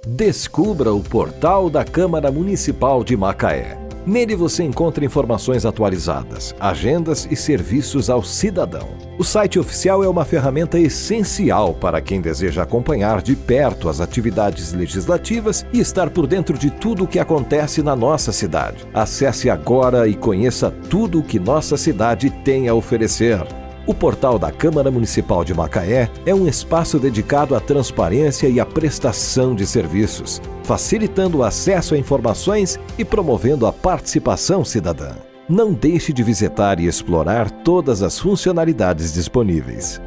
Descubra o portal da Câmara Municipal de Macaé. Nele você encontra informações atualizadas, agendas e serviços ao cidadão. O site oficial é uma ferramenta essencial para quem deseja acompanhar de perto as atividades legislativas e estar por dentro de tudo o que acontece na nossa cidade. Acesse agora e conheça tudo o que nossa cidade tem a oferecer. O portal da Câmara Municipal de Macaé é um espaço dedicado à transparência e à prestação de serviços, facilitando o acesso a informações e promovendo a participação cidadã. Não deixe de visitar e explorar todas as funcionalidades disponíveis.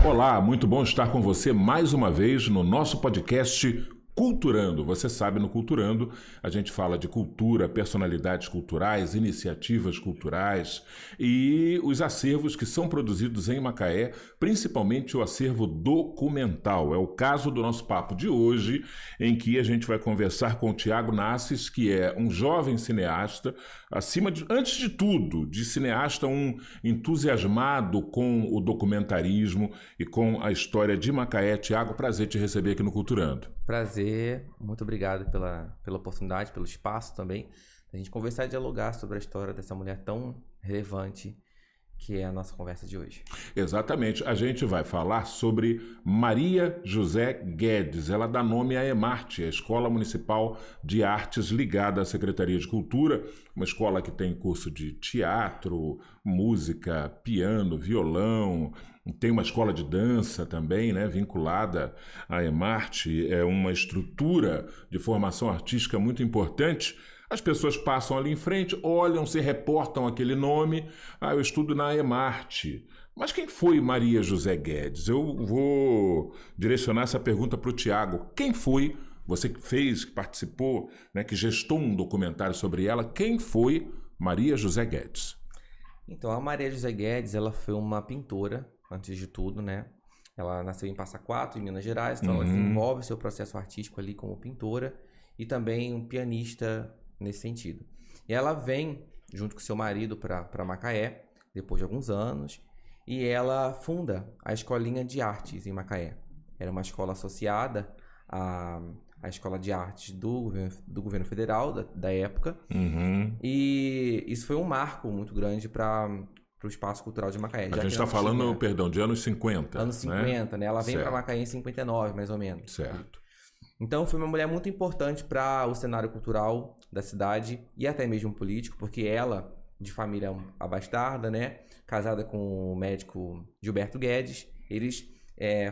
Olá, muito bom estar com você mais uma vez no nosso podcast Culturando. Você sabe, no Culturando a gente fala de cultura, personalidades culturais, iniciativas culturais e os acervos que são produzidos em Macaé, principalmente o acervo documental. É o caso do nosso papo de hoje, em que a gente vai conversar com o Tiago Nassis, que é um jovem cineasta, antes de tudo, de cineasta, um entusiasmado com o documentarismo e com a história de Macaé. Tiago, prazer te receber aqui no Culturando. Prazer, muito obrigado pela oportunidade, pelo espaço também, a gente conversar e dialogar sobre a história dessa mulher tão relevante que é a nossa conversa de hoje. Exatamente, a gente vai falar sobre Maria José Guedes. Ela dá nome à EMARTE, a Escola Municipal de Artes ligada à Secretaria de Cultura, uma escola que tem curso de teatro, música, piano, violão. Tem uma escola de dança também, né, vinculada à EMARTE, é uma estrutura de formação artística muito importante. As pessoas passam ali em frente, olham, se reportam aquele nome. Eu estudo na EMARTE. Mas quem foi Maria José Guedes? Eu vou direcionar essa pergunta para o Tiago. Quem foi, você que fez, que participou, né, que gestou um documentário sobre ela, quem foi Maria José Guedes? Então, a Maria José Guedes, ela foi uma pintora, antes de tudo, né? Ela nasceu em Passa Quatro, em Minas Gerais, então ela desenvolve seu processo artístico ali como pintora e também um pianista nesse sentido. E ela vem, junto com seu marido, para Macaé, depois de alguns anos, e ela funda a Escolinha de Artes em Macaé. Era uma escola associada à Escola de Artes do governo federal da época, e isso foi um marco muito grande para o espaço cultural de Macaé. A gente está falando, de anos 50. Anos 50, né? Ela vem para Macaé em 59, mais ou menos. Certo. Então, foi uma mulher muito importante para o cenário cultural da cidade e até mesmo político, porque ela, de família abastada, né, casada com o médico Gilberto Guedes, eles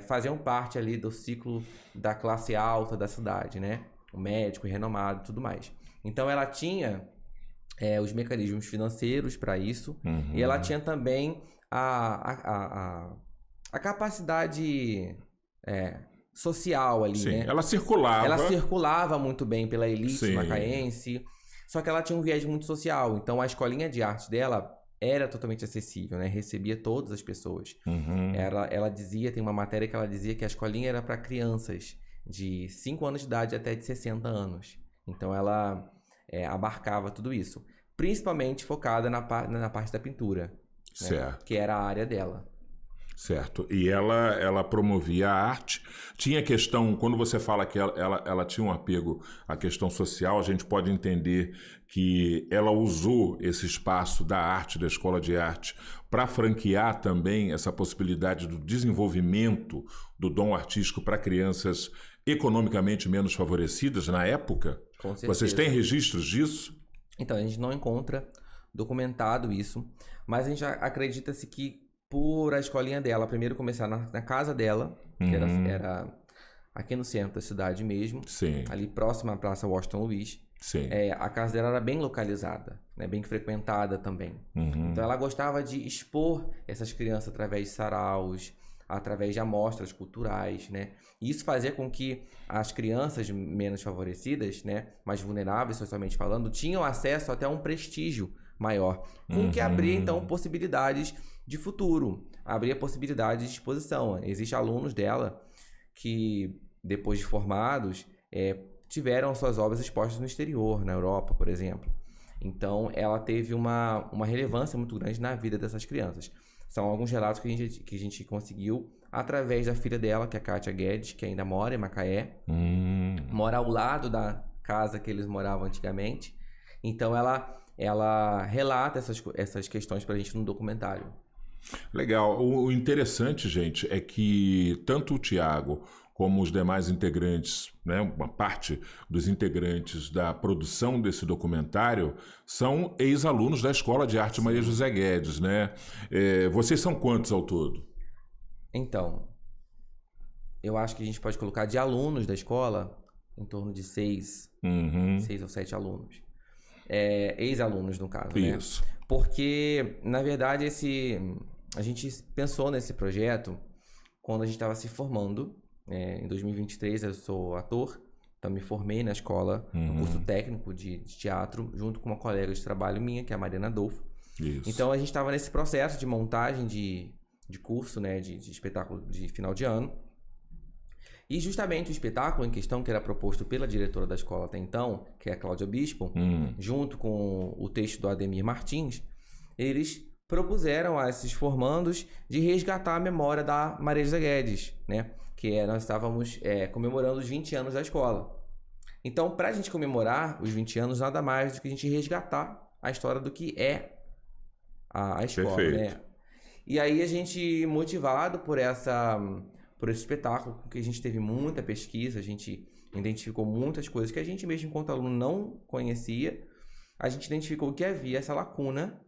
faziam parte ali do ciclo da classe alta da cidade, né? O médico renomado e tudo mais. Então, ela tinha os mecanismos financeiros para isso e ela tinha também a capacidade social ali, Sim, né? Ela circulava muito bem pela elite Sim. macaense, só que ela tinha um viés muito social. Então, a escolinha de arte dela era totalmente acessível, né? Recebia todas as pessoas. Ela dizia, tem uma matéria que ela dizia que a escolinha era para crianças de 5 anos de idade até de 60 anos. Então, ela abarcava tudo isso. Principalmente focada na parte da pintura, certo, né? Que era a área dela. Certo. E ela promovia a arte. Tinha questão, quando você fala que ela tinha um apego à questão social, a gente pode entender que ela usou esse espaço da arte, da escola de arte, para franquear também essa possibilidade do desenvolvimento do dom artístico para crianças economicamente menos favorecidas na época? Com certeza. Vocês têm registros disso? Então, a gente não encontra documentado isso, mas a gente acredita-se que por a escolinha dela primeiro começar na casa dela, que era aqui no centro da cidade mesmo, Sim. ali próximo à Praça Washington Luiz. Sim. A casa dela era bem localizada, né, bem frequentada também. Então ela gostava de expor essas crianças através de saraus, através de amostras culturais, né? E isso fazia com que as crianças menos favorecidas, né, mais vulneráveis socialmente falando, tinham acesso até a um prestígio maior, com que abria então possibilidades de futuro, abria possibilidades de exposição. Existem alunos dela que, depois de formados, tiveram suas obras expostas no exterior, na Europa, por exemplo. Então, ela teve uma relevância muito grande na vida dessas crianças. São alguns relatos que a gente conseguiu através da filha dela, que é a Kátia Guedes, que ainda mora em Macaé. Mora ao lado da casa que eles moravam antigamente. Então, ela relata essas questões para a gente no documentário. Legal. O interessante, gente, é que tanto o Tiago como os demais integrantes, né, uma parte dos integrantes da produção desse documentário, são ex-alunos da Escola de Arte Maria José Guedes, né? Vocês são quantos ao todo? Então, eu acho que a gente pode colocar de alunos da escola em torno de 6 ou 7 alunos. Ex-alunos, no caso, Isso. Né? Porque, na verdade, a gente pensou nesse projeto quando a gente estava se formando. Em 2023 eu sou ator, então me formei na escola, no curso técnico de teatro, junto com uma colega de trabalho minha, que é a Mariana Adolfo. Isso. Então a gente estava nesse processo de montagem de curso, né, de espetáculo de final de ano. E justamente o espetáculo em questão, que era proposto pela diretora da escola até então, que é a Cláudia Bispo, junto com o texto do Ademir Martins, eles propuseram a esses formandos de resgatar a memória da Maria José Guedes, né? Que nós estávamos comemorando os 20 anos da escola. Então, para a gente comemorar os 20 anos, nada mais do que a gente resgatar a história do que é a escola. Perfeito. Né? E aí a gente, motivado por esse espetáculo, porque a gente teve muita pesquisa, a gente identificou muitas coisas que a gente mesmo, enquanto aluno, não conhecia. A gente identificou que havia essa lacuna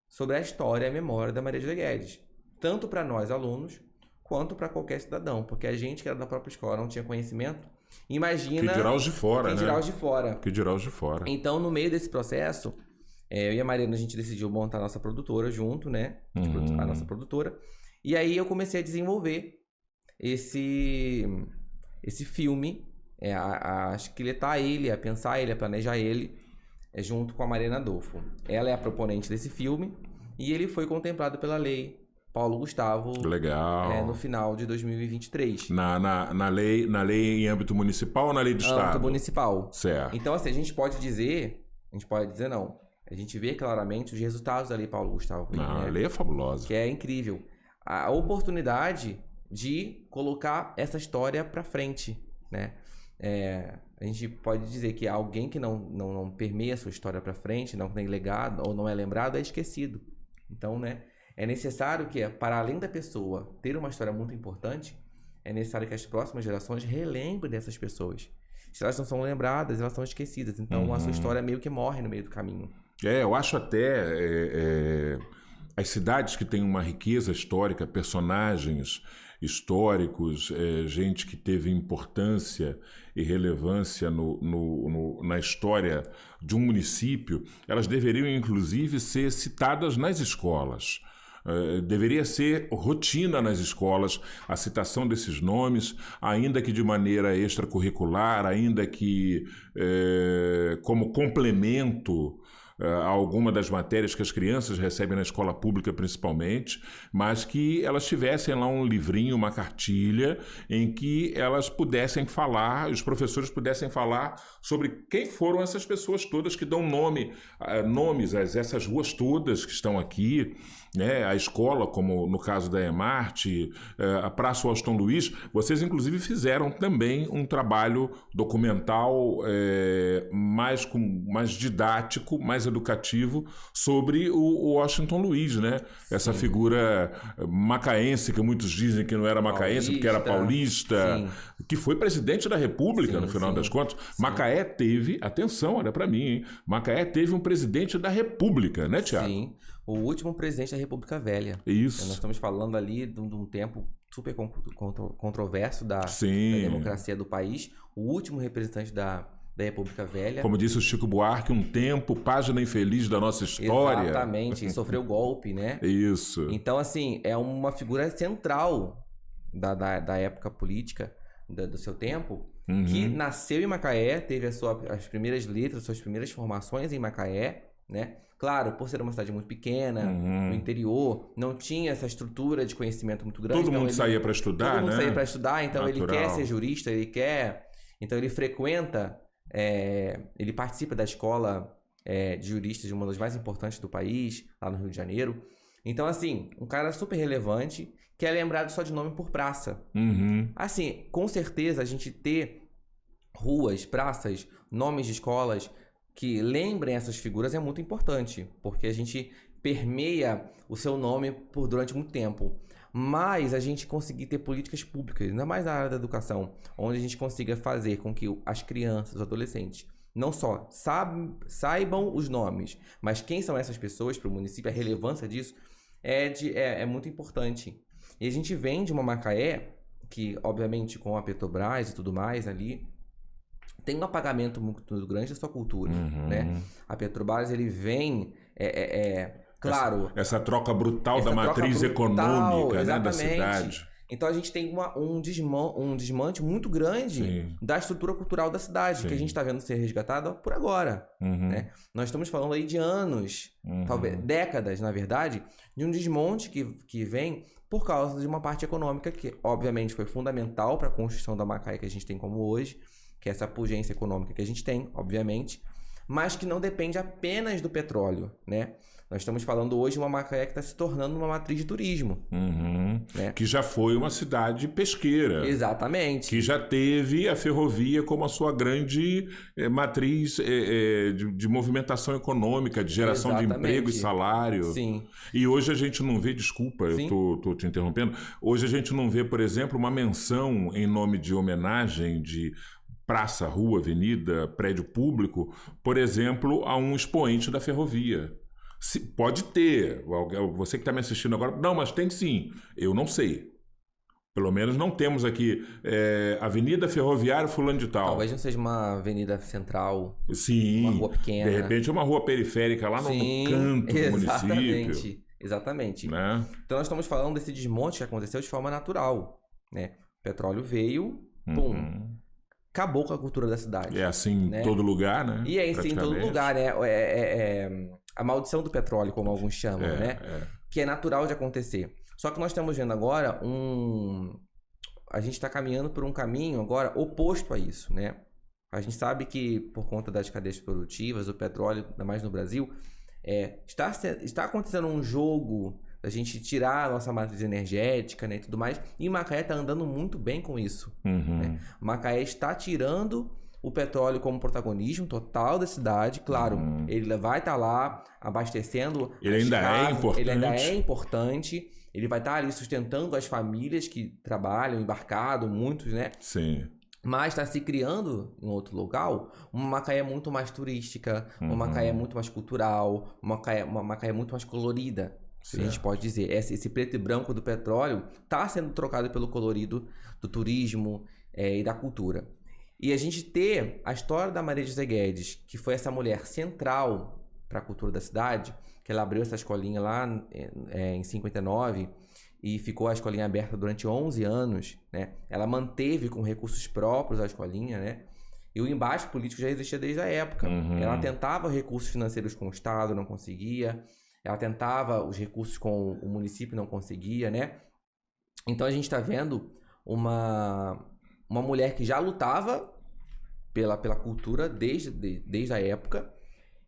sobre a história e a memória da Maria José Guedes. Tanto para nós, alunos, quanto para qualquer cidadão, porque a gente que era da própria escola não tinha conhecimento. Imagina... Que dirá os de fora, né? Que dirá os de fora. Que dirá os de fora. Então, no meio desse processo, eu e a Mariana, a gente decidiu montar a nossa produtora junto, né? A nossa produtora. E aí eu comecei a desenvolver esse filme, a esqueletar ele, a pensar ele, a planejar ele, junto com a Mariana Adolfo. Ela é a proponente desse filme e ele foi contemplado pela lei Paulo Gustavo. Legal. No final de 2023. Na lei em âmbito municipal ou na lei do Estado? Âmbito municipal. Certo. Então, assim, a gente pode dizer não. A gente vê claramente os resultados da lei Paulo Gustavo. A lei é fabulosa. Que é incrível. A oportunidade de colocar essa história para frente, né? A gente pode dizer que alguém que não permeia a sua história para frente, não tem legado ou não é lembrado, é esquecido. Então, né? É necessário que, para além da pessoa ter uma história muito importante, é necessário que as próximas gerações relembrem dessas pessoas. Se elas não são lembradas, elas são esquecidas. Então, a sua história meio que morre no meio do caminho. Eu acho até as cidades que têm uma riqueza histórica, personagens históricos, gente que teve importância e relevância na história de um município, elas deveriam, inclusive, ser citadas nas escolas. Deveria ser rotina nas escolas a citação desses nomes, ainda que de maneira extracurricular, ainda que como complemento a alguma das matérias que as crianças recebem na escola pública principalmente, mas que elas tivessem lá um livrinho, uma cartilha, em que elas pudessem falar, os professores pudessem falar sobre quem foram essas pessoas todas que dão nomes a essas ruas todas que estão aqui, né? A escola, como no caso da Emarte, a Praça Washington Luiz. Vocês inclusive fizeram também um trabalho documental mais didático, mais educativo sobre o Washington Luiz, né? Sim. Essa figura macaense, que muitos dizem que não era macaense, porque era paulista, sim, que foi presidente da República, sim, no final, sim, das contas. Sim. Macaé teve, atenção, olha para mim, hein? Macaé teve um presidente da República, né, Tiago? Sim, o último presidente da República Velha. Isso. Nós estamos falando ali de um tempo super controverso da democracia do país. O último representante da República Velha. Como disse o Chico Buarque, um tempo, página infeliz da nossa história. Exatamente, e sofreu golpe, né? Isso. Então, assim, é uma figura central da época política do seu tempo, que nasceu em Macaé, teve as primeiras letras, suas primeiras formações em Macaé, né? Claro, por ser uma cidade muito pequena, no interior, não tinha essa estrutura de conhecimento muito grande. Todo mundo saía para estudar, né? Todo mundo saía para estudar, então Natural. ele quer ser jurista, então ele frequenta ele participa da escola de juristas de uma das mais importantes do país, lá no Rio de Janeiro. Então, assim, um cara super relevante, que é lembrado só de nome por praça. Assim, com certeza, a gente ter ruas, praças, nomes de escolas que lembrem essas figuras é muito importante, porque a gente permeia o seu nome durante muito tempo. Mas a gente conseguir ter políticas públicas, ainda mais na área da educação, onde a gente consiga fazer com que as crianças, os adolescentes, não só saibam os nomes, mas quem são essas pessoas para o município, a relevância disso é muito importante. E a gente vem de uma Macaé, que obviamente com a Petrobras e tudo mais ali, tem um apagamento muito grande da sua cultura, né? A Petrobras, ele vem... claro... Essa troca brutal da matriz econômica, né, da cidade. Então a gente tem um desmante muito grande da estrutura cultural da cidade, que a gente está vendo ser resgatada por agora. Né? Nós estamos falando aí de anos, talvez décadas, na verdade, de um desmonte que vem por causa de uma parte econômica que, obviamente, foi fundamental para a construção da Macaé que a gente tem como hoje, que é essa pujança econômica que a gente tem, obviamente, mas que não depende apenas do petróleo, né? Nós estamos falando hoje de uma Macaé que está se tornando uma matriz de turismo. Né? Que já foi uma cidade pesqueira. Exatamente. Que já teve a ferrovia como a sua grande matriz de movimentação econômica, de geração de emprego e salário. Sim. E hoje a gente não vê, desculpa, eu estou te interrompendo, hoje a gente não vê, por exemplo, uma menção em nome de homenagem de praça, rua, avenida, prédio público, por exemplo, a um expoente da ferrovia. Pode ter, você que está me assistindo agora, não, mas tem sim, eu não sei. Pelo menos não temos aqui Avenida Ferroviária fulano de tal. Talvez não seja uma avenida central, sim, uma rua pequena. De repente é uma rua periférica lá no canto do município. Exatamente. Né? Então nós estamos falando desse desmonte que aconteceu de forma natural. Né? O petróleo veio, pum, acabou com a cultura da cidade. É assim em todo lugar, né? E é assim em todo lugar, né? A maldição do petróleo, como alguns chamam, né? Que é natural de acontecer. Só que nós estamos vendo agora a gente está caminhando por um caminho agora oposto a isso, né? A gente sabe que por conta das cadeias produtivas, o petróleo, ainda mais no Brasil, está acontecendo um jogo da gente tirar a nossa matriz energética, né, e tudo mais. E Macaé está andando muito bem com isso. Né? Macaé está tirando o petróleo como protagonismo total da cidade. Claro, ele vai estar lá abastecendo. Ele ainda é importante. Ele vai estar ali sustentando as famílias que trabalham embarcado, muitos, né? Sim. Mas está se criando em outro local uma Macaé muito mais turística, uma Macaé muito mais cultural, uma Macaé muito mais colorida. A gente pode dizer, esse preto e branco do petróleo está sendo trocado pelo colorido do turismo e da cultura. E a gente ter a história da Maria José Guedes, que foi essa mulher central para a cultura da cidade, que ela abriu essa escolinha lá em 59 e ficou a escolinha aberta durante 11 anos, né? Ela manteve com recursos próprios a escolinha, né? E o embate político já existia desde a época. Ela tentava recursos financeiros com o Estado, não conseguia. Ela tentava os recursos com o município, não conseguia, né? Então a gente está vendo uma mulher que já lutava pela cultura desde a época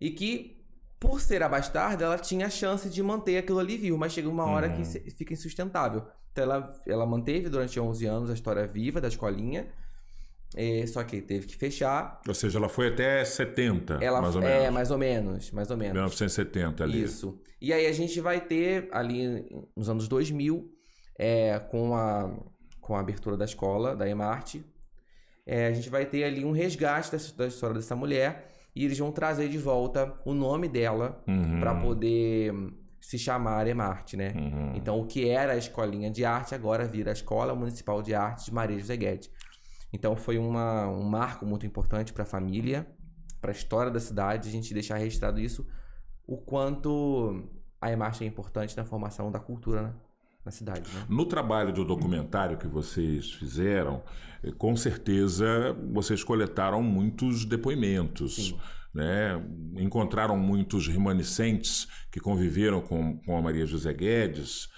e que, por ser a bastarda, ela tinha a chance de manter aquilo ali vivo, mas chega uma hora que fica insustentável. Então ela manteve durante 11 anos a história viva da escolinha, só que teve que fechar. Ou seja, ela foi até 70, mais ou menos. Mais ou menos. 1970 ali. Isso. E aí a gente vai ter ali nos anos 2000, com a abertura da escola, da EMARTE, a gente vai ter ali um resgate da história dessa mulher e eles vão trazer de volta o nome dela para poder se chamar EMARTE, né? Então o que era a escolinha de arte agora vira a Escola Municipal de Artes de Maria José Guedes. Então foi um marco muito importante para a família, para a história da cidade, a gente deixar registrado isso, o quanto a EMARTE é importante na formação da cultura na cidade. Né? No trabalho do documentário que vocês fizeram, com certeza vocês coletaram muitos depoimentos né? Encontraram muitos remanescentes que conviveram com a Maria José Guedes,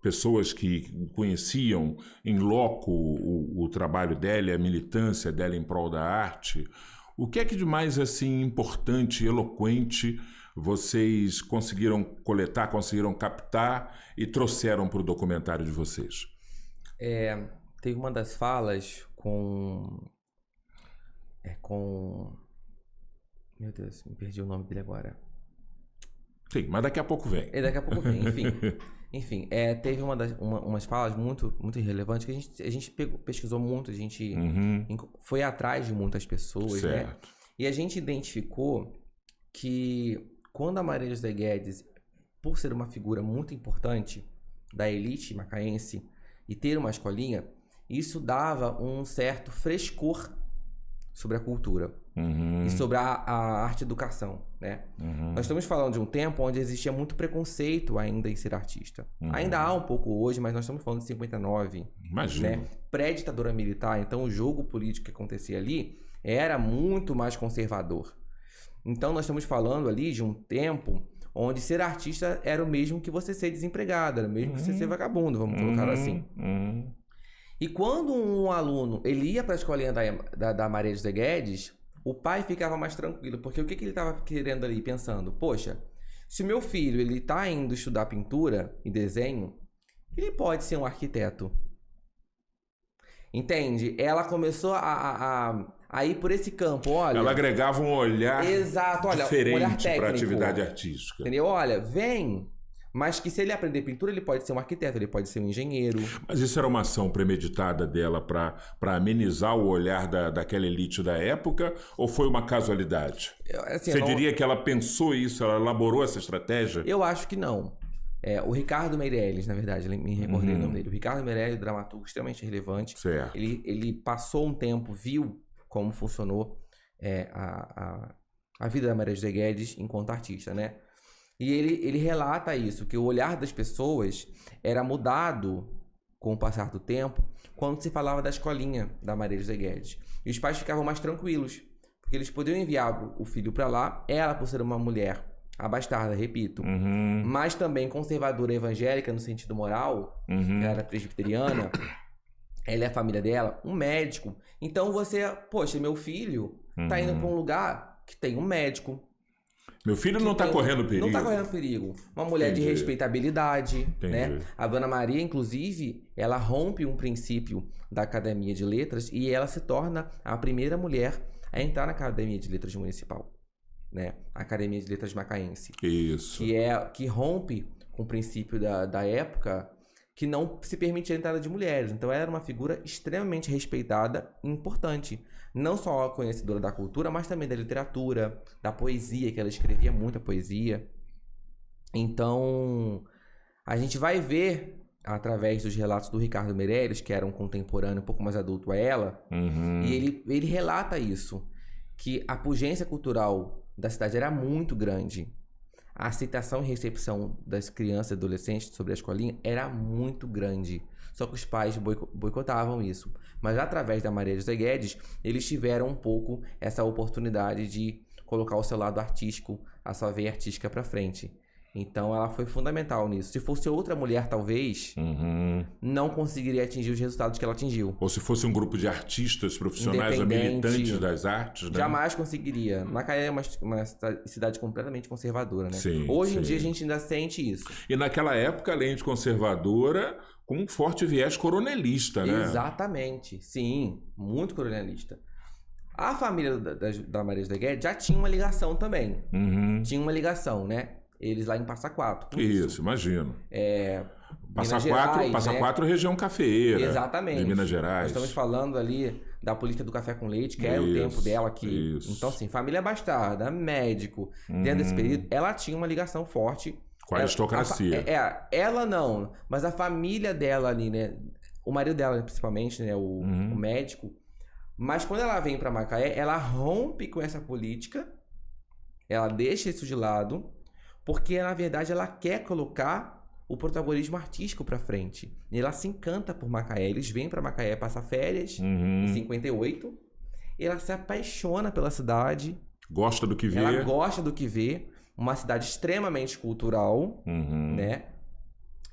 pessoas que conheciam em loco o trabalho dela, a militância dela em prol da arte. O que é que de mais assim, importante, eloquente, vocês conseguiram coletar, conseguiram captar e trouxeram para o documentário de vocês? Teve uma das falas com... Meu Deus, me perdi o nome dele agora. Sim, mas daqui a pouco vem. Daqui a pouco vem, enfim. Teve umas falas muito, muito relevantes que a gente pesquisou muito, a gente foi atrás de muitas pessoas, certo, né? E a gente identificou que quando a Maria José Guedes, por ser uma figura muito importante da elite macaense e ter uma escolinha, isso dava um certo frescor sobre a cultura e sobre a arte-educação, né? Nós estamos falando de um tempo onde existia muito preconceito ainda em ser artista. Ainda há um pouco hoje, mas nós estamos falando de 59. Imagina. Né? Pré-ditadura militar, então o jogo político que acontecia ali era muito mais conservador. Então nós estamos falando ali de um tempo onde ser artista era o mesmo que você ser desempregado, era o mesmo que você ser vagabundo, vamos colocar assim. E quando um aluno ele ia para a escolinha da Maria José Guedes, o pai ficava mais tranquilo, porque o que ele estava querendo ali, pensando? Poxa, se o meu filho ele está indo estudar pintura e desenho, ele pode ser um arquiteto. Entende? Ela começou a ir por esse campo, olha... Ela agregava um olhar diferente para a atividade artística. Entendeu? Olha, vem... Mas que se ele aprender pintura, ele pode ser um arquiteto, ele pode ser um engenheiro. Mas isso era uma ação premeditada dela para amenizar o olhar daquela elite da época? Ou foi uma casualidade? Você diria que ela pensou isso, ela elaborou essa estratégia? Eu acho que não. O Ricardo Meirelles, na verdade, me recordei o nome dele. O Ricardo Meirelles, dramaturgo extremamente relevante. Certo. Ele passou um tempo, viu como funcionou a vida da Maria José Guedes enquanto artista, né? E ele relata isso, que o olhar das pessoas era mudado com o passar do tempo quando se falava da escolinha da Maria José Guedes. E os pais ficavam mais tranquilos, porque eles podiam enviar o filho para lá, ela por ser uma mulher abastada, repito, mas também conservadora evangélica no sentido moral, ela era presbiteriana, ela é a família dela, um médico. Então poxa, meu filho tá indo para um lugar que tem um médico. Meu filho não está correndo perigo. Não está correndo perigo. Uma mulher de respeitabilidade, né? A Dona Maria, inclusive, ela rompe um princípio da Academia de Letras e ela se torna a primeira mulher a entrar na Academia de Letras Municipal, né? A Academia de Letras Macaense. Isso. Que rompe com o princípio da época que não se permitia a entrada de mulheres. Então ela era uma figura extremamente respeitada e importante. Não só conhecedora da cultura, mas também da literatura, da poesia, que ela escrevia muita poesia. Então, a gente vai ver, através dos relatos do Ricardo Meirelles, que era um contemporâneo um pouco mais adulto a ela, e ele relata isso, que a pujança cultural da cidade era muito grande. A aceitação e recepção das crianças e adolescentes sobre a escolinha era muito grande. Só que os pais boicotavam isso. Mas através da Maria José Guedes, eles tiveram um pouco essa oportunidade de colocar o seu lado artístico, a sua veia artística para frente. Então ela foi fundamental nisso. Se fosse outra mulher, talvez, não conseguiria atingir os resultados que ela atingiu. Ou se fosse um grupo de artistas profissionais ou militantes das artes, né? Jamais conseguiria. Macaé é uma cidade completamente conservadora, né? Sim, Hoje em dia a gente ainda sente isso. E naquela época, além de conservadora, com um forte viés coronelista, né? Exatamente. Sim, muito coronelista. A família da Maria José Guedes já tinha uma ligação também. Tinha uma ligação, né? Eles lá em Passa Quatro. Isso, imagino. Passa Quatro, região cafeeira. Exatamente. De Minas Gerais. Nós estamos falando ali da política do café com leite, que era o tempo dela aqui. Então, assim, família abastada, médico. Dentro desse período, ela tinha uma ligação forte. Com a aristocracia. Ela não, mas a família dela ali, né? O marido dela, principalmente, né? O médico. Mas quando ela vem para Macaé, ela rompe com essa política. Ela deixa isso de lado. Porque, na verdade, ela quer colocar o protagonismo artístico pra frente. E ela se encanta por Macaé. Eles vêm pra Macaé passar férias em 58. ela se apaixona pela cidade. Gosta do que vê. Ela gosta do que vê. Uma cidade extremamente cultural, né?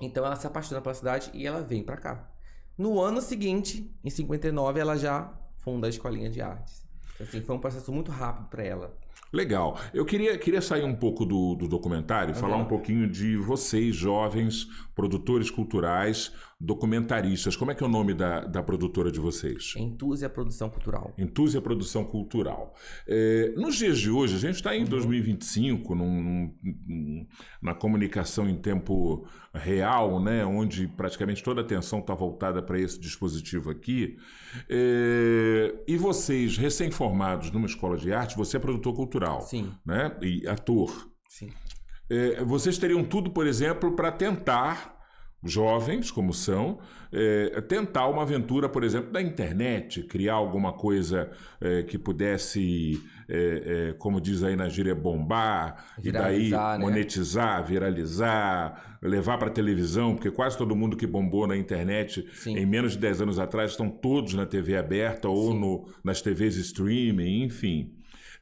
Então ela se apaixona pela cidade e ela vem pra cá. No ano seguinte, em 59, ela já funda a Escolinha de Artes. Assim, foi um processo muito rápido para ela. Legal. Eu queria sair um pouco do documentário e falar um pouquinho de vocês, jovens, produtores culturais, documentaristas. Como é que é o nome da produtora de vocês? Entúzia Produção Cultural. Entúzia Produção Cultural. Nos dias de hoje, a gente está em 2025, na comunicação em tempo real, né, onde praticamente toda a atenção está voltada para esse dispositivo aqui. E vocês, recém-formados numa escola de arte, você é produtor cultural, Sim. Né, e ator. Sim. Vocês teriam tudo, por exemplo, para tentar, jovens como são, tentar uma aventura, por exemplo, da internet, criar alguma coisa que pudesse, como diz aí na gíria, bombar, e daí monetizar, né? Viralizar, levar para televisão, porque quase todo mundo que bombou na internet em menos de 10 anos atrás estão todos na TV aberta ou nas TVs streaming, enfim.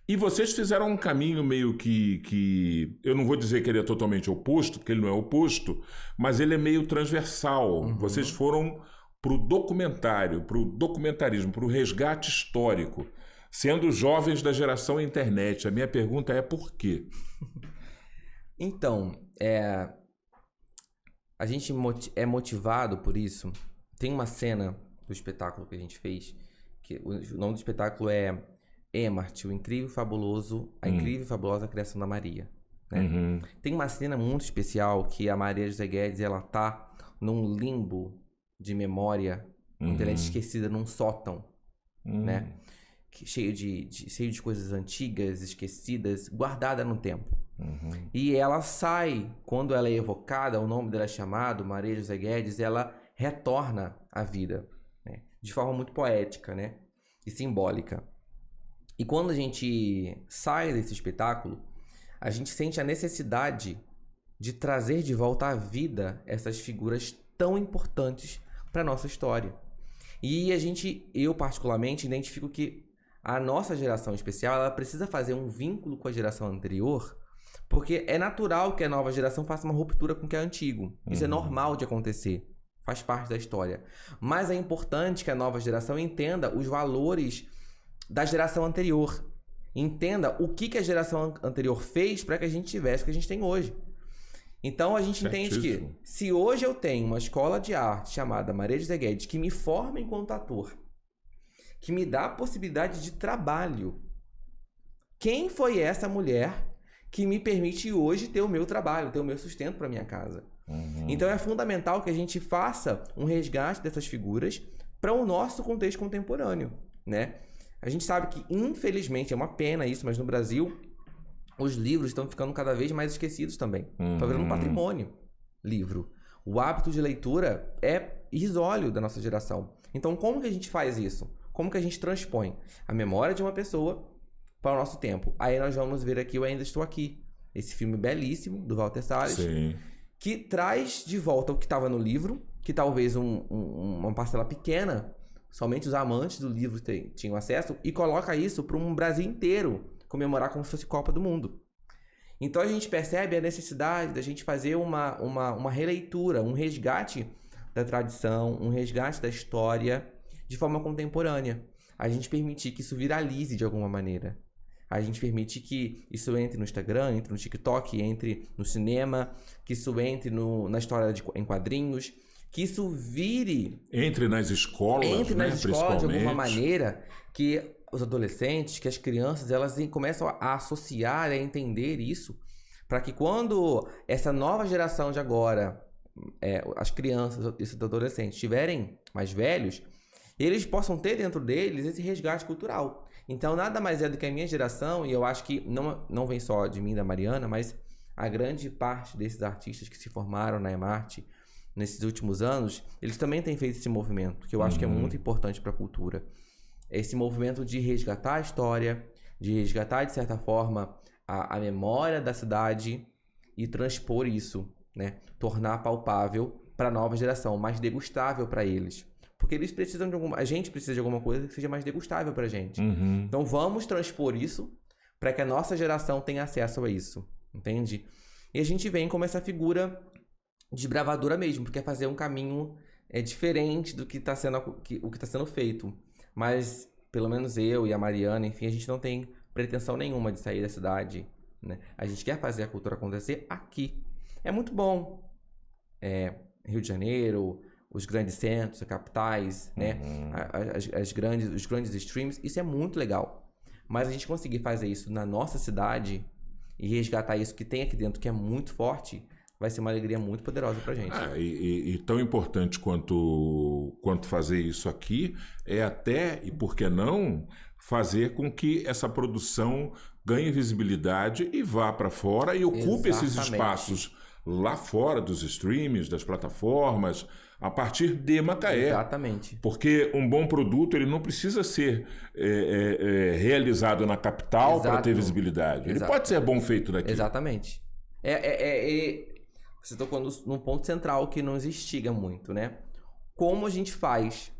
E vocês fizeram um caminho meio que... Eu não vou dizer que ele é totalmente oposto, porque ele não é oposto, mas ele é meio transversal. Vocês foram para o documentário, para o documentarismo, para o resgate histórico, sendo jovens da geração internet. A minha pergunta é por quê? Então, a gente é motivado por isso. Tem uma cena do espetáculo que a gente fez, que o nome do espetáculo é... Emart, a incrível e fabulosa criação da Maria. Né? Tem uma cena muito especial que a Maria José Guedes, ela tá num limbo de memória, onde ela é esquecida num sótão, né? Cheio de coisas antigas, esquecidas, guardada no tempo. E ela sai, quando ela é evocada, o nome dela é chamado, Maria José Guedes, ela retorna à vida, né? De forma muito poética, né? E simbólica. E quando a gente sai desse espetáculo, a gente sente a necessidade de trazer de volta à vida essas figuras tão importantes para a nossa história. E eu particularmente, identifico que a nossa geração especial, ela precisa fazer um vínculo com a geração anterior, porque é natural que a nova geração faça uma ruptura com o que é antigo. Isso é normal de acontecer, faz parte da história. Mas é importante que a nova geração entenda os valores da geração anterior. Entenda o que a geração anterior fez para que a gente tivesse o que a gente tem hoje. Então a gente entende que se hoje eu tenho uma escola de arte chamada Maria José Guedes que me forma enquanto ator, que me dá a possibilidade de trabalho, quem foi essa mulher que me permite hoje ter o meu trabalho, ter o meu sustento para minha casa? Então é fundamental que a gente faça um resgate dessas figuras para o nosso contexto contemporâneo, né? A gente sabe que, infelizmente, é uma pena isso, mas no Brasil, os livros estão ficando cada vez mais esquecidos também. Estão virando um patrimônio, livro. O hábito de leitura é irrisório da nossa geração. Então, como que a gente faz isso? Como que a gente transpõe a memória de uma pessoa para o nosso tempo? Aí nós vamos ver aqui o Ainda Estou Aqui. Esse filme belíssimo, do Walter Salles, que traz de volta o que estava no livro, que talvez uma parcela pequena... Somente os amantes do livro tinham acesso, e coloca isso para um Brasil inteiro comemorar como se fosse Copa do Mundo. Então a gente percebe a necessidade da gente fazer uma releitura, um resgate da tradição, um resgate da história de forma contemporânea. A gente permitir que isso viralize de alguma maneira. A gente permite que isso entre no Instagram, entre no TikTok, entre no cinema, que isso entre na história em quadrinhos, que isso vire... Entre nas escolas, de alguma maneira, que os adolescentes, que as crianças, elas começam a associar, a entender isso, para que quando essa nova geração de agora, as crianças e os adolescentes estiverem mais velhos, eles possam ter dentro deles esse resgate cultural. Então, nada mais é do que a minha geração, e eu acho que não vem só de mim, da Mariana, mas a grande parte desses artistas que se formaram na Emart nesses últimos anos, eles também têm feito esse movimento, que eu acho que é muito importante para a cultura. Esse movimento de resgatar a história, de resgatar, de certa forma, a memória da cidade e transpor isso, né? Tornar palpável para a nova geração, mais degustável para eles. Porque porque eles precisam de a gente precisa de alguma coisa que seja mais degustável pra gente. Então vamos transpor isso para que a nossa geração tenha acesso a isso, entende? E a gente vem como essa figura de bravadura mesmo, porque é fazer um caminho diferente do que está sendo feito. Mas, pelo menos eu e a Mariana, enfim, a gente não tem pretensão nenhuma de sair da cidade, né? A gente quer fazer a cultura acontecer aqui. É muito bom. Rio de Janeiro, os grandes centros, capitais, né? Os grandes streams, isso é muito legal. Mas a gente conseguir fazer isso na nossa cidade e resgatar isso que tem aqui dentro, que é muito forte, vai ser uma alegria muito poderosa pra gente. E tão importante quanto fazer isso aqui é até, e por que não, fazer com que essa produção ganhe visibilidade e vá para fora e ocupe esses espaços lá fora dos streams, das plataformas, a partir de Macaé. Exatamente. Porque um bom produto ele não precisa ser realizado na capital para ter visibilidade. Ele pode ser bom feito daqui. Exatamente. Você tocou num ponto central que nos instiga muito, né? Como a gente faz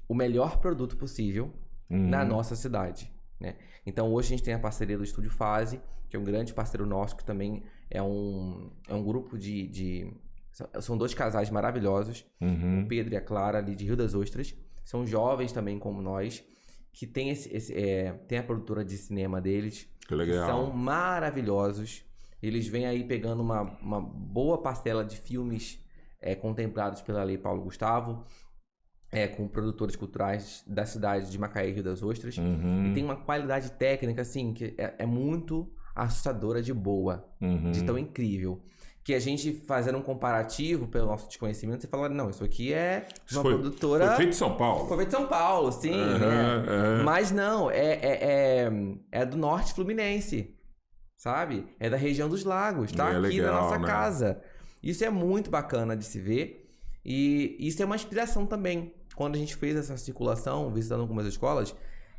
o melhor produto possível na nossa cidade, né? Então hoje a gente tem a parceria do Estúdio Fase, que é um grande parceiro nosso, que também é um grupo são 2 casais maravilhosos, o Pedro e a Clara, ali de Rio das Ostras. São jovens também como nós, que tem tem a produtora de cinema deles. Que legal. Que são maravilhosos. Eles vêm aí pegando uma boa parcela de filmes contemplados pela Lei Paulo Gustavo, com produtores culturais da cidade de Macaé e Rio das Ostras. E tem uma qualidade técnica, assim, que é muito assustadora de boa, de tão incrível. Que a gente, fazendo um comparativo pelo nosso desconhecimento, você fala, não, isso aqui é uma produtora... Foi feito em São Paulo. Foi feito em São Paulo, sim. Mas não, é do norte fluminense, sabe? É da região dos lagos, tá aqui legal, na nossa casa. Isso é muito bacana de se ver. E isso é uma inspiração também. Quando a gente fez essa circulação, visitando algumas escolas,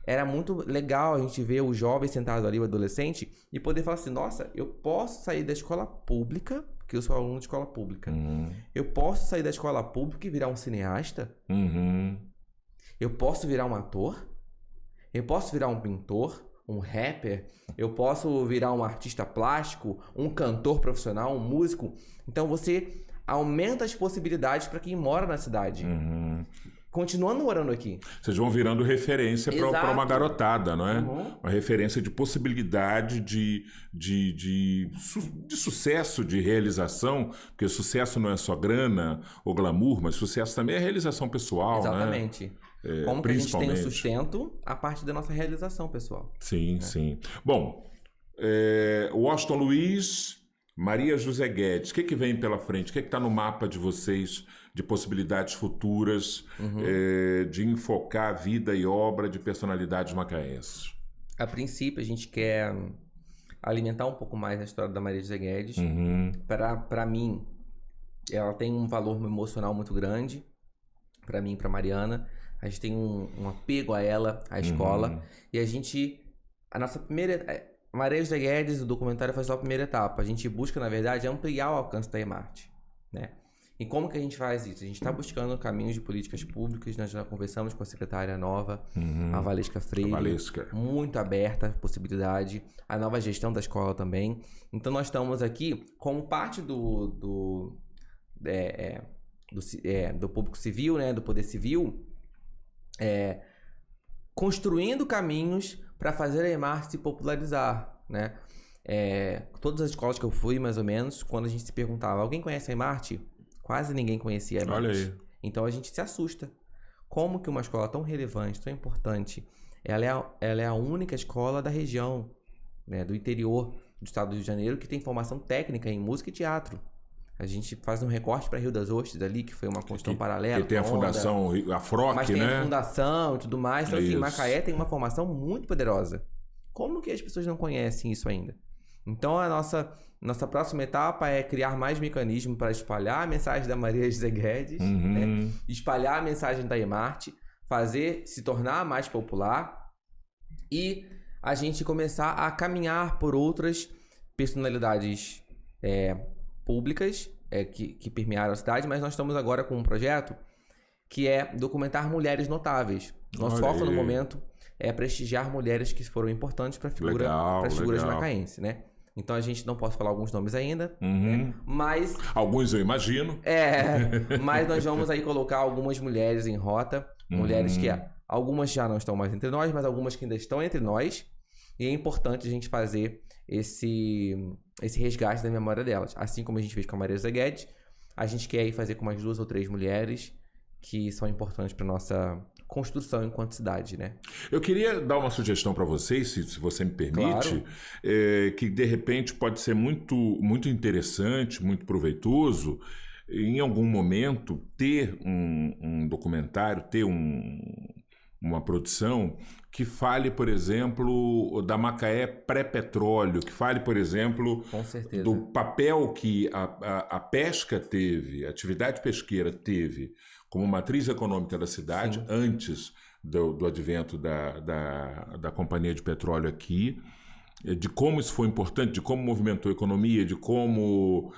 era muito legal a gente ver o jovem sentado ali, o adolescente, e poder falar assim, nossa, eu posso sair da escola pública, porque eu sou aluno de escola pública. Eu posso sair da escola pública e virar um cineasta. Eu posso virar um ator. Eu posso virar um pintor, um rapper. Eu posso virar um artista plástico, um cantor profissional, um músico. Então você aumenta as possibilidades para quem mora na cidade. Continuando morando aqui. Vocês vão virando referência para uma garotada, não é? Uma referência de possibilidade de sucesso, de realização, porque sucesso não é só grana ou glamour, mas sucesso também é realização pessoal, exatamente. né? Como que a gente tem o sustento a partir da nossa realização pessoal. Sim, sim. Bom, Washington Luiz, Maria José Guedes, o que vem pela frente? O que está no mapa de vocês de possibilidades futuras de enfocar a vida e obra de personalidades macaenses? A princípio, a gente quer alimentar um pouco mais a história da Maria José Guedes. Para mim, ela tem um valor emocional muito grande. Para mim e para Mariana. A gente tem um apego a ela, à escola. E a nossa primeira... Maria José Guedes, o documentário foi só a primeira etapa. A gente busca, na verdade, ampliar o alcance da EMARTE, né? E como que a gente faz isso? A gente está buscando caminhos de políticas públicas. Nós já conversamos com a secretária nova, a Valesca Freire. Muito aberta a possibilidade. A nova gestão da escola também. Então, nós estamos aqui como parte do público civil, né? Do poder civil, construindo caminhos para fazer a EMARTE se popularizar, né? Todas as escolas que eu fui, mais ou menos, quando a gente se perguntava, alguém conhece a EMARTE? Quase ninguém conhecia a EMARTE. Olha aí. Então a gente se assusta. Como que uma escola tão relevante, tão importante, ela é a única escola da região, né, do interior do estado do Rio de Janeiro, que tem formação técnica em música e teatro. A gente faz um recorte para Rio das Ostras ali, que foi uma construção paralela. Que tem a fundação, a FROC, mas né? Mas tem a fundação e tudo mais. Então, assim, Macaé tem uma formação muito poderosa. Como que as pessoas não conhecem isso ainda? Então, a nossa próxima etapa é criar mais mecanismos para espalhar a mensagem da Maria José Guedes, né? Espalhar a mensagem da EMARTE, se tornar mais popular e a gente começar a caminhar por outras personalidades públicas que permearam a cidade, mas nós estamos agora com um projeto que é documentar mulheres notáveis. Nosso foco no momento é prestigiar mulheres que foram importantes para as figuras macaenses, né? Então a gente não pode falar alguns nomes ainda, né? Mas... Alguns eu imagino. Mas nós vamos aí colocar algumas mulheres em rota, mulheres que algumas já não estão mais entre nós, mas algumas que ainda estão entre nós, e é importante a gente fazer esse resgate da memória delas. Assim como a gente fez com a Maria José Guedes, a gente quer aí fazer com mais 2 ou 3 mulheres que são importantes para nossa construção enquanto cidade, né? Eu queria dar uma sugestão para vocês, se você me permite, Claro. Que de repente pode ser muito, muito interessante, muito proveitoso, em algum momento ter um documentário, ter uma produção que fale, por exemplo, da Macaé pré-petróleo, que fale, por exemplo, Com certeza. do papel que a pesca teve, a atividade pesqueira teve como matriz econômica da cidade. Sim. Antes do advento da Companhia de Petróleo aqui, de como isso foi importante, de como movimentou a economia, de como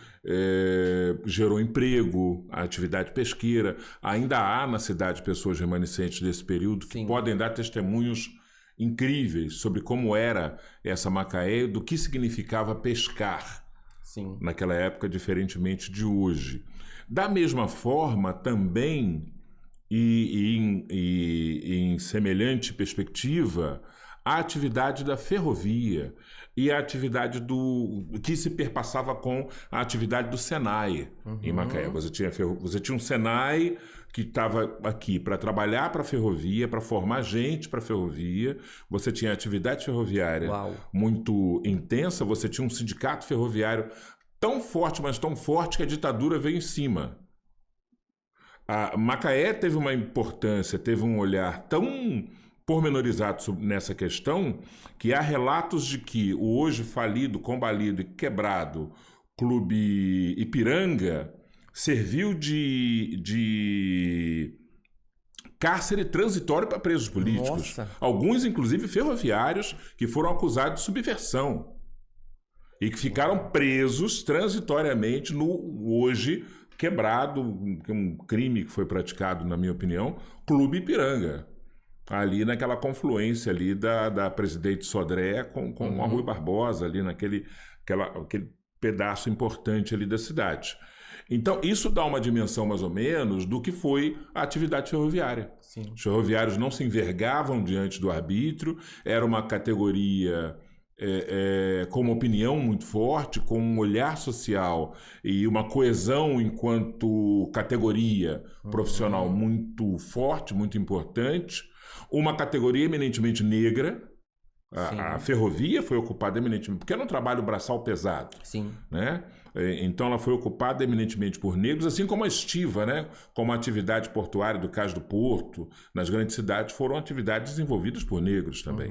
gerou emprego, a atividade pesqueira. Ainda há na cidade pessoas remanescentes desse período que podem dar testemunhos incríveis sobre como era essa Macaé, do que significava pescar naquela época, diferentemente de hoje. Da mesma forma, também, em semelhante perspectiva, a atividade da ferrovia e a atividade que se perpassava com a atividade do Senai em Macaé. Você tinha um Senai que estava aqui para trabalhar para a ferrovia, para formar gente para a ferrovia. Você tinha atividade ferroviária muito intensa. Você tinha um sindicato ferroviário tão forte, mas tão forte que a ditadura veio em cima. A Macaé teve uma importância, teve um olhar tão pormenorizado nessa questão, que há relatos de que o hoje falido, combalido e quebrado Clube Ipiranga serviu de cárcere transitório para presos políticos. Nossa. Alguns, inclusive, ferroviários que foram acusados de subversão e que ficaram presos transitoriamente no hoje quebrado, um crime que foi praticado, na minha opinião, Clube Ipiranga. Ali naquela confluência ali da Presidente Sodré com a Rui Barbosa, ali aquele pedaço importante ali da cidade. Então, isso dá uma dimensão mais ou menos do que foi a atividade ferroviária. Sim. Os ferroviários não se envergavam diante do arbítrio, era uma categoria com uma opinião muito forte, com um olhar social e uma coesão enquanto categoria profissional muito forte, muito importante. Uma categoria eminentemente negra. A ferrovia foi ocupada eminentemente, porque era um trabalho braçal pesado. Sim. Né? Então ela foi ocupada eminentemente por negros, assim como a estiva, né? Como a atividade portuária do Cais do Porto, nas grandes cidades, foram atividades desenvolvidas por negros também.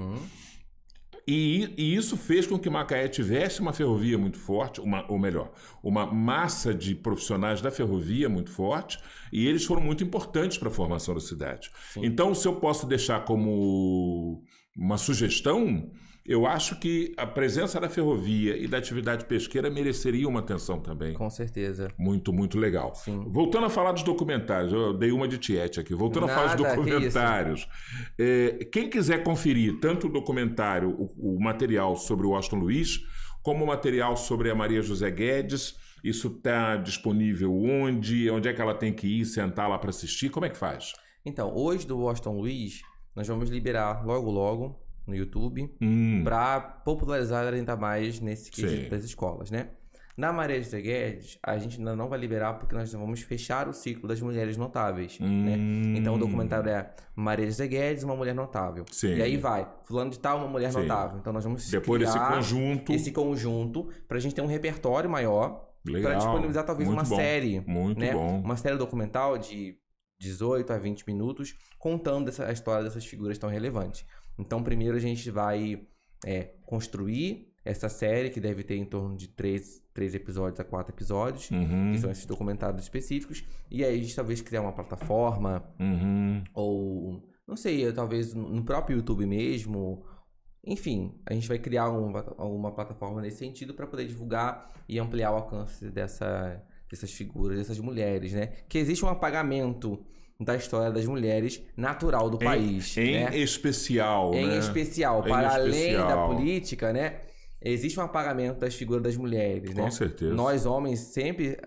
E isso fez com que Macaé tivesse uma ferrovia muito forte, uma massa de profissionais da ferrovia muito forte, e eles foram muito importantes para a formação da cidade. Sim. Então, se eu posso deixar como uma sugestão, eu acho que a presença da ferrovia e da atividade pesqueira mereceria uma atenção também. Com certeza. Muito, muito legal. Sim. Voltando a falar dos documentários, eu dei uma de tiete aqui. Voltando a falar dos documentários. Quem quiser conferir tanto o documentário, o material sobre o Washington Luiz, como o material sobre a Maria José Guedes, isso está disponível onde? Onde é que ela tem que ir, sentar lá para assistir? Como é que faz? Então, hoje do Washington Luiz, nós vamos liberar logo no YouTube, para popularizar ainda mais nesse quesito das escolas, né? Na Maria José Guedes, a gente ainda não vai liberar porque nós vamos fechar o ciclo das mulheres notáveis, né? Então o documentário é Maria José Guedes, uma mulher notável. Sim. E aí vai, fulano de tal, uma mulher notável. Então nós vamos depois criar esse conjunto pra gente ter um repertório maior, para disponibilizar talvez uma série, né? Uma série documental de 18 a 20 minutos contando a história dessas figuras tão relevantes. Então, primeiro a gente vai construir essa série, que deve ter em torno de 3 episódios a 4 episódios, que são esses documentários específicos. E aí a gente talvez criar uma plataforma, ou, não sei, talvez no próprio YouTube mesmo. Enfim, a gente vai criar uma plataforma nesse sentido para poder divulgar e ampliar o alcance dessas figuras, dessas mulheres, né? Que existe um apagamento da história das mulheres natural do país. Em especial, Em né? especial. Para além da política, né? Existe um apagamento das figuras das mulheres, né? Com certeza. Nós, homens, sempre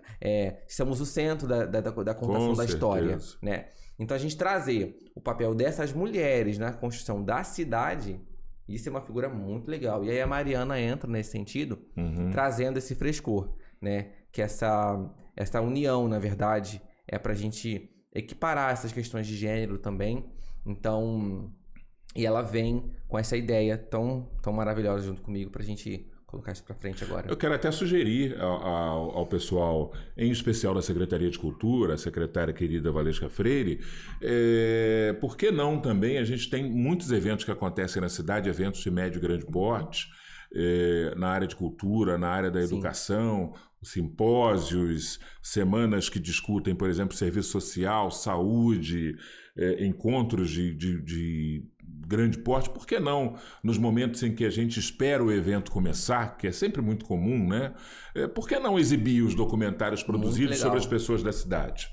somos o centro da contação da história, né? Então, a gente trazer o papel dessas mulheres na construção da cidade, isso é uma figura muito legal. E aí a Mariana entra nesse sentido, trazendo esse frescor, né? Que essa união, na verdade, é pra gente equiparar essas questões de gênero também. Então, e ela vem com essa ideia tão maravilhosa junto comigo pra gente colocar isso pra frente agora. Eu quero até sugerir ao pessoal, em especial da Secretaria de Cultura, a secretária querida Valesca Freire, por que não também? A gente tem muitos eventos que acontecem na cidade, eventos de médio e grande porte, na área de cultura, na área da educação, simpósios, semanas que discutem, por exemplo, serviço social, saúde, encontros de grande porte. Por que não, nos momentos em que a gente espera o evento começar, que é sempre muito comum, né? Por que não exibir os documentários produzidos sobre as pessoas da cidade?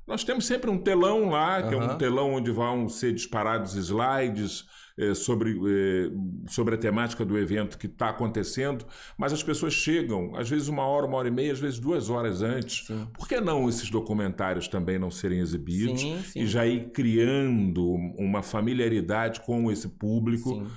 Nós temos sempre um telão lá, que é um telão onde vão ser disparados slides sobre a temática do evento que está acontecendo, mas as pessoas chegam, às vezes 1 hora, 1 hora e meia, às vezes 2 horas antes. Sim. Por que não esses documentários também não serem exibidos e já ir criando uma familiaridade com esse público? Sim.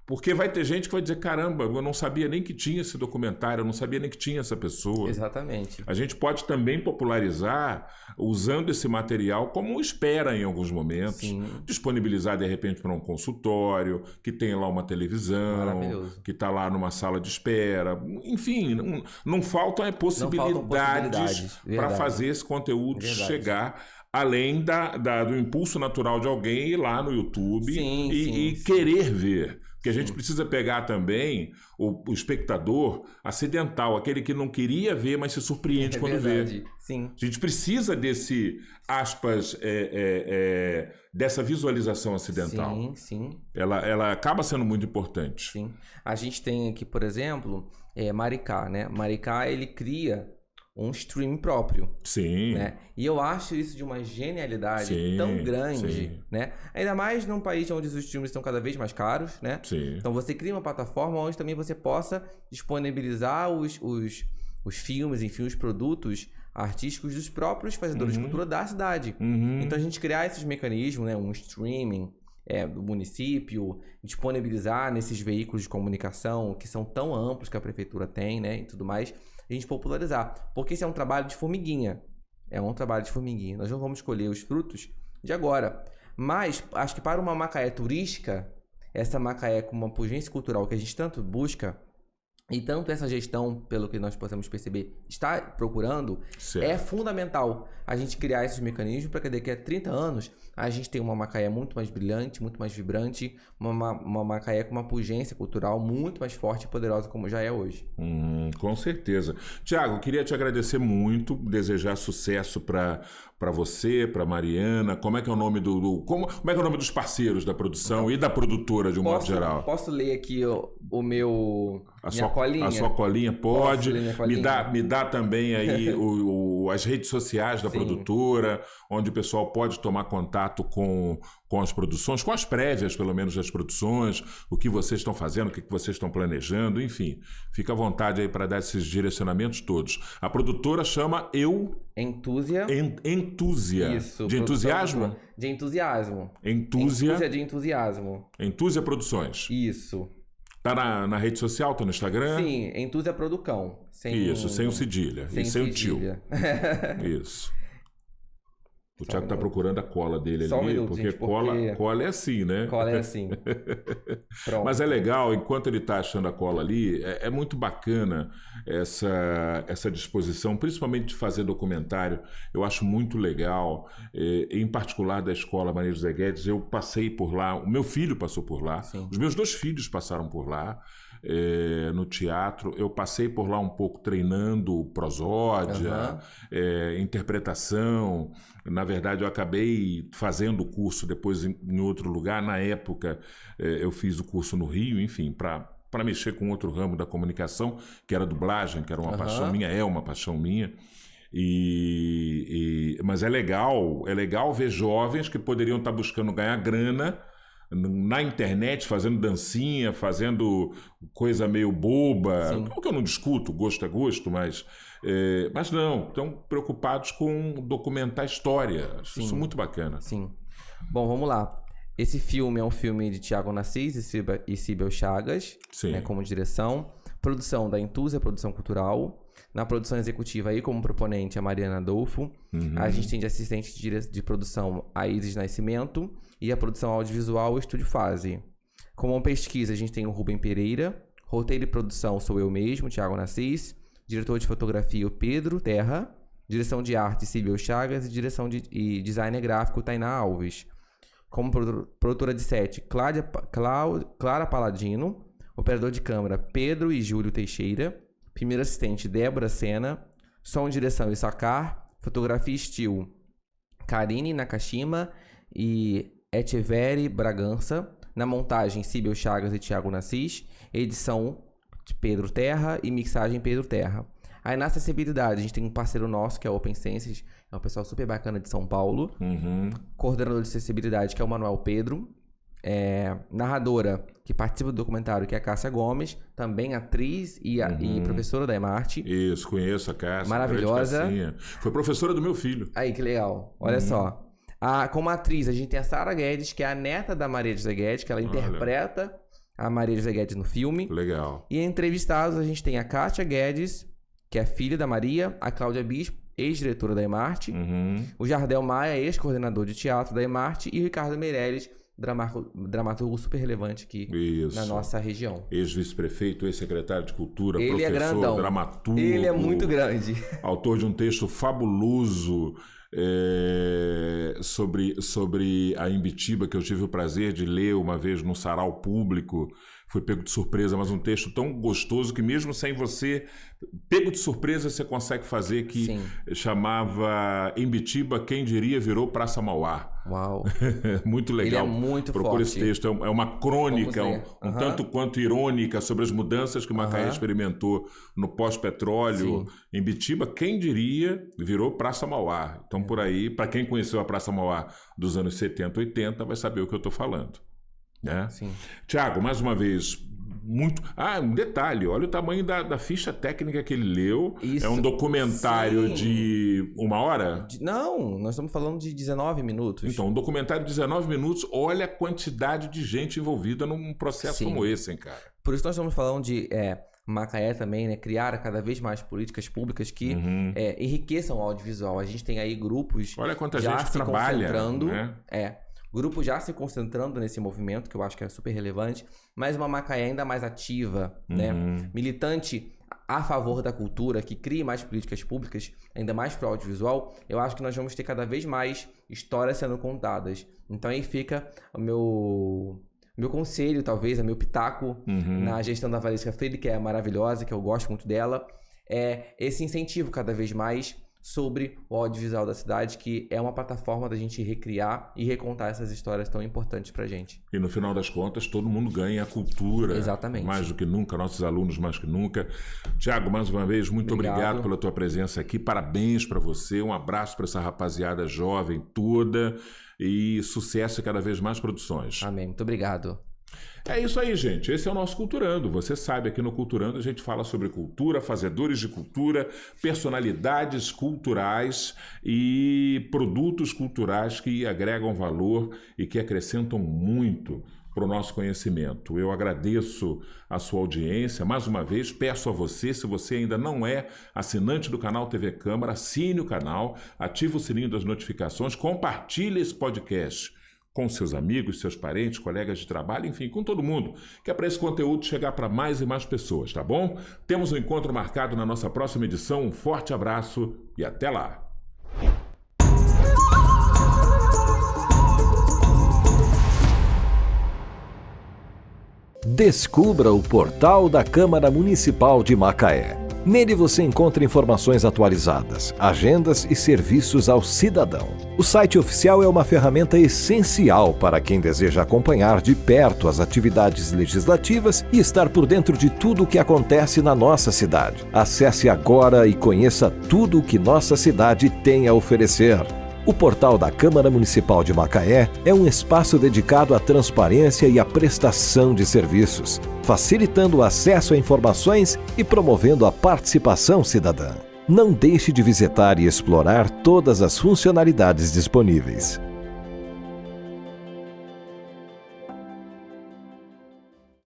Porque vai ter gente que vai dizer, caramba, eu não sabia nem que tinha esse documentário, eu não sabia nem que tinha essa pessoa. Exatamente. A gente pode também popularizar usando esse material como espera em alguns momentos. Sim. Disponibilizar, de repente, para um consultório, que tem lá uma televisão, que está lá numa sala de espera. Enfim, não faltam possibilidades para fazer esse conteúdo chegar além do impulso natural de alguém ir lá no YouTube e querer ver. Porque a gente precisa pegar também o espectador acidental, aquele que não queria ver, mas se surpreende quando vê. Sim. A gente precisa desse, aspas, dessa visualização acidental. Sim, sim. Ela acaba sendo muito importante. Sim. A gente tem aqui, por exemplo, Maricá, né? Maricá, ele cria um stream próprio. Sim. Né? E eu acho isso de uma genialidade tão grande, né? Ainda mais num país onde os streams estão cada vez mais caros, né? Sim. Então você cria uma plataforma onde também você possa disponibilizar os filmes, enfim, os produtos artísticos dos próprios fazedores de cultura da cidade. Então a gente criar esses mecanismos, né? Um streaming do município, disponibilizar nesses veículos de comunicação que são tão amplos que a prefeitura tem, né? E tudo mais. A gente popularizar. Porque esse é um trabalho de formiguinha. É um trabalho de formiguinha. Nós não vamos escolher os frutos de agora. Mas acho que para uma Macaé turística, essa Macaé com uma pujança cultural que a gente tanto busca, e tanto essa gestão, pelo que nós possamos perceber, está procurando, é fundamental a gente criar esses mecanismos para que daqui a 30 anos a gente tenha uma Macaé muito mais brilhante, muito mais vibrante, uma Macaé com uma pujança cultural muito mais forte e poderosa como já é hoje. Com certeza. Tiago, queria te agradecer muito, desejar sucesso para você, para Mariana. Como é que é o nome como é que é o nome dos parceiros da produção e da produtora de um modo geral? Posso ler aqui minha colinha? A sua colinha pode. Me dá também aí as redes sociais da produtora, onde o pessoal pode tomar contato com as produções, com as prévias, pelo menos, das produções, o que vocês estão fazendo, o que vocês estão planejando, enfim. Fica à vontade aí para dar esses direcionamentos todos. A produtora chama Entúzia. Isso. De entusiasmo? De entusiasmo. Entúzia de entusiasmo. Entúzia Produções. Isso. Tá na rede social, tá no Instagram? Sim, Entúzia Producão. Sem o cedilha. Sem o tio. Isso. O Thiago tá procurando a cola dele ali, minuto, porque cola é assim, né? Cola é assim. Pronto. Mas é legal, enquanto ele tá achando a cola ali, é muito bacana essa disposição, principalmente de fazer documentário. Eu acho muito legal, em particular da Escola Maria José Guedes. Eu passei por lá, o meu filho passou por lá, os meus 2 filhos passaram por lá. No teatro, eu passei por lá um pouco treinando prosódia, interpretação. Na verdade, eu acabei fazendo o curso depois em outro lugar. Na época, eu fiz o curso no Rio, enfim, para mexer com outro ramo da comunicação, que era a dublagem, que era uma paixão minha, é uma paixão minha. Mas é legal ver jovens que poderiam estar buscando ganhar grana na internet, fazendo dancinha, fazendo coisa meio boba. Sim. Não que eu não discuto, gosto é gosto, mas não, estão preocupados com documentar a história. Acho isso muito bacana. Sim. Bom, vamos lá. Esse filme é um filme de Thiago Nassis e Cíbel Chagas, né, como direção. Produção da Intusa, produção cultural. Na produção executiva aí, como proponente, a Mariana Adolfo. A gente tem de assistente de produção a Isis Nascimento. E a produção audiovisual, o Estúdio Fase. Como pesquisa, a gente tem o Rubem Pereira. Roteiro e produção sou eu mesmo, Thiago Nassis. Diretor de fotografia, o Pedro Terra. Direção de arte, Cíbel Chagas. E direção e design gráfico, Tainá Alves. Como produtora de set, Clara Paladino. Operador de câmera, Pedro e Júlio Teixeira. Primeiro assistente, Débora Sena. Som, direção e Sacar. Fotografia e estilo, Karine Nakashima e Etcheverry Bragança. Na montagem, Cíbel Chagas e Thiago Nassis. Edição de Pedro Terra e mixagem Pedro Terra. Aí na acessibilidade, a gente tem um parceiro nosso, que é o Open Senses. É um pessoal super bacana de São Paulo. Coordenador de acessibilidade, que é o Manuel Pedro. Narradora, que participa do documentário, que é a Cássia Gomes. Também atriz e professora da EMARTE. Isso, conheço a Cássia. Maravilhosa. Foi professora do meu filho. Aí, que legal. Olha só. Como atriz, a gente tem a Sara Guedes, que é a neta da Maria José Guedes, que ela interpreta a Maria José Guedes no filme. Legal. E entrevistados, a gente tem a Kátia Guedes, que é filha da Maria, a Cláudia Bispo, ex-diretora da EMARTE, o Jardel Maia, ex-coordenador de teatro da EMARTE, e o Ricardo Meirelles, dramaturgo super relevante aqui na nossa região. Ex-vice-prefeito, ex-secretário de Cultura, ele professor, é grandão. dramaturgo. Ele é muito grande. Autor de um texto fabuloso sobre a Imbitiba, que eu tive o prazer de ler uma vez num sarau público. Fui pego de surpresa, mas um texto tão gostoso que mesmo sem você pego de surpresa você consegue fazer, que chamava Imbitiba, quem diria, virou Praça Mauá. Uau. Muito legal. Ele é muito Procure forte. esse texto. É uma crônica, um tanto quanto irônica sobre as mudanças que Macaé experimentou no pós-petróleo. Imbitiba, quem diria, virou Praça Mauá. Então, por aí, para quem conheceu a Praça Mauá dos anos 70, 80, vai saber o que eu estou falando. Né? Sim. Tiago, mais uma vez, muito... um detalhe, olha o tamanho da ficha técnica que ele leu. Isso. É um documentário de 1 hora? Não, nós estamos falando de 19 minutos. Então, um documentário de 19 minutos, olha a quantidade de gente envolvida num processo como esse, hein, cara? Por isso nós estamos falando de Macaé também, né? Criar cada vez mais políticas públicas que enriqueçam o audiovisual. A gente tem aí grupos olha quanta já gente se trabalha, concentrando, né? Grupos já se concentrando nesse movimento, que eu acho que é super relevante, mas uma Macaé ainda mais ativa, né? Militante a favor da cultura, que crie mais políticas públicas, ainda mais para o audiovisual. Eu acho que nós vamos ter cada vez mais histórias sendo contadas. Então aí fica o meu conselho, talvez, o meu pitaco na gestão da Valesca Freire, que é maravilhosa, que eu gosto muito dela, é esse incentivo cada vez mais sobre o audiovisual da cidade, que é uma plataforma da gente recriar e recontar essas histórias tão importantes pra gente. E no final das contas, todo mundo ganha a cultura. Exatamente. Mais do que nunca, nossos alunos mais que nunca. Tiago, mais uma vez, muito obrigado pela tua presença aqui. Parabéns para você, um abraço para essa rapaziada jovem toda e sucesso e cada vez mais produções. Amém, muito obrigado. É isso aí, gente. Esse é o nosso Culturando. Você sabe, aqui no Culturando a gente fala sobre cultura, fazedores de cultura, personalidades culturais e produtos culturais que agregam valor e que acrescentam muito para o nosso conhecimento. Eu agradeço a sua audiência. Mais uma vez, peço a você, se você ainda não é assinante do canal TV Câmara, assine o canal, ative o sininho das notificações, compartilhe esse podcast com seus amigos, seus parentes, colegas de trabalho, enfim, com todo mundo, que é para esse conteúdo chegar para mais e mais pessoas, tá bom? Temos um encontro marcado na nossa próxima edição. Um forte abraço e até lá! Descubra o portal da Câmara Municipal de Macaé. Nele você encontra informações atualizadas, agendas e serviços ao cidadão. O site oficial é uma ferramenta essencial para quem deseja acompanhar de perto as atividades legislativas e estar por dentro de tudo o que acontece na nossa cidade. Acesse agora e conheça tudo o que nossa cidade tem a oferecer. O portal da Câmara Municipal de Macaé é um espaço dedicado à transparência e à prestação de serviços, facilitando o acesso a informações e promovendo a participação cidadã. Não deixe de visitar e explorar todas as funcionalidades disponíveis.